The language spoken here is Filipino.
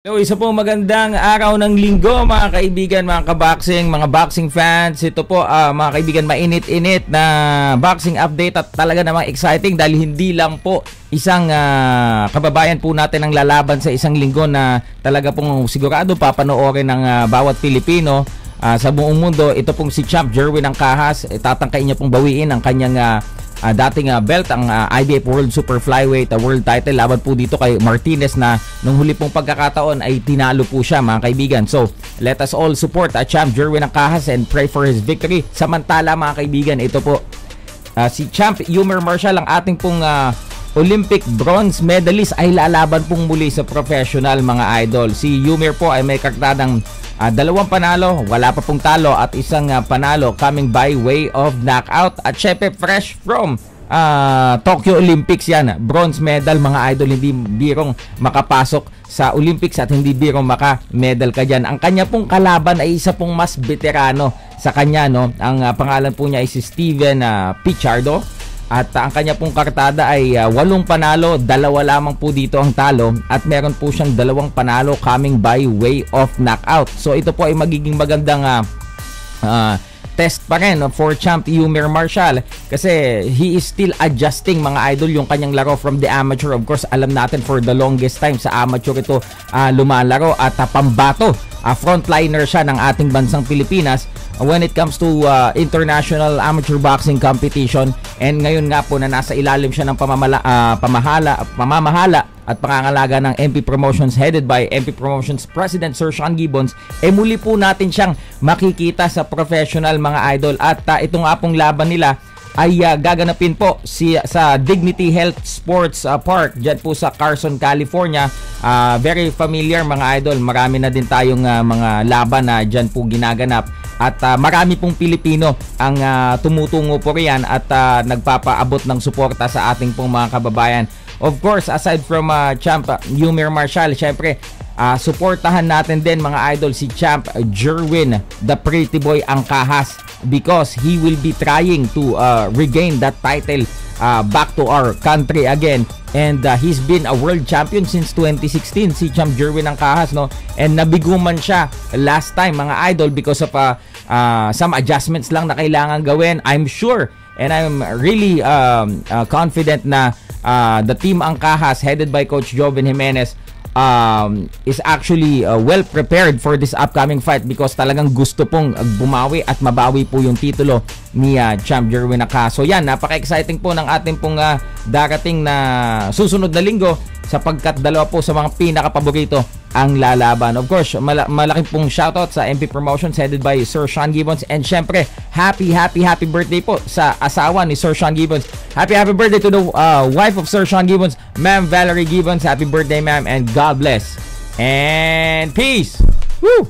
So, isa po magandang araw ng linggo mga kaibigan, mga kaboxing, mga boxing fans. Ito po mga kaibigan, mainit-init na boxing update at talaga namang exciting dahil hindi lang po isang kababayan po natin ang lalaban sa isang linggo na talaga pong sigurado papanoorin ng bawat Pilipino sa buong mundo. Ito pong si Champ Jerwin Angkahas. Tatangkain niya pong bawiin ang kanyang dating belt, ang IBF World Super Flyweight World Title. Laban po dito kay Martinez na nung huli pong pagkakataon ay tinalo po siya mga kaibigan. So let us all support Champ Jerwin Angkahas and pray for his victory. Samantala mga kaibigan, ito po si Champ Yumir Marshall, ang ating pong Olympic bronze medalist, ay lalaban pong muli sa professional mga idol. Si Yumir po ay may kartadang 2 panalo, wala pa pong talo at isang panalo coming by way of knockout. At syempre fresh from Tokyo Olympics yan, bronze medal mga idol. Hindi birong makapasok sa Olympics at hindi birong maka-medal ka dyan. Ang kanya pong kalaban ay isa pong mas veterano sa kanya, no? Ang pangalan po niya ay si Steven Pichardo. At ang kanya pong kartada ay 8 panalo, 2 lamang po dito ang talo at meron po siyang 2 panalo coming by way of knockout. So ito po ay magiging magandang test pa rin for Champ Yumir Marshall kasi he is still adjusting mga idol yung kanyang laro from the amateur. Of course, alam natin for the longest time sa amateur ito lumalaro at pambato. Frontliner siya ng ating bansang Pilipinas when it comes to international amateur boxing competition, and ngayon nga po na nasa ilalim siya ng pamamahala at pangangalaga ng MP Promotions headed by MP Promotions President Sir Sean Gibbons, muli po natin siyang makikita sa professional mga idol. At ito nga pong laban nila ay gaganapin po sa Dignity Health Sports Park dyan po sa Carson, California. Very familiar mga idol, marami na din tayong mga laban na dyan po ginaganap at marami pong Pilipino ang tumutungo po riyan at nagpapaabot ng suporta sa ating pong mga kababayan. Of course, aside from Champ Yumir Marshall, syempre suportahan natin din mga idol si Champ Jerwin the Pretty Boy Angkahas because he will be trying to regain that title back to our country again. And he's been a world champion since 2016 si Champ Jerwin Angkahas, no? And nabiguman siya last time mga idol because of some adjustments lang na kailangan gawin. I'm sure and I'm really confident na the team Angkahas headed by Coach Joven Jimenez is actually well prepared for this upcoming fight because talagang gusto pong bumawi at mabawi po yung titulo ni Champ Jerwin Angkahas. So yan, napaka-exciting po ng ating pong darating na susunod na linggo sapagkat dalawa po sa mga pinaka-paborito ang lalaban. Of course, malaking pong shoutout sa MP Promotions headed by Sir Sean Gibbons, and syempre happy birthday po sa asawa ni Sir Sean Gibbons. Happy birthday to the wife of Sir Sean Gibbons, Ma'am Valerie Gibbons. Happy birthday ma'am, and God bless and peace. Woo!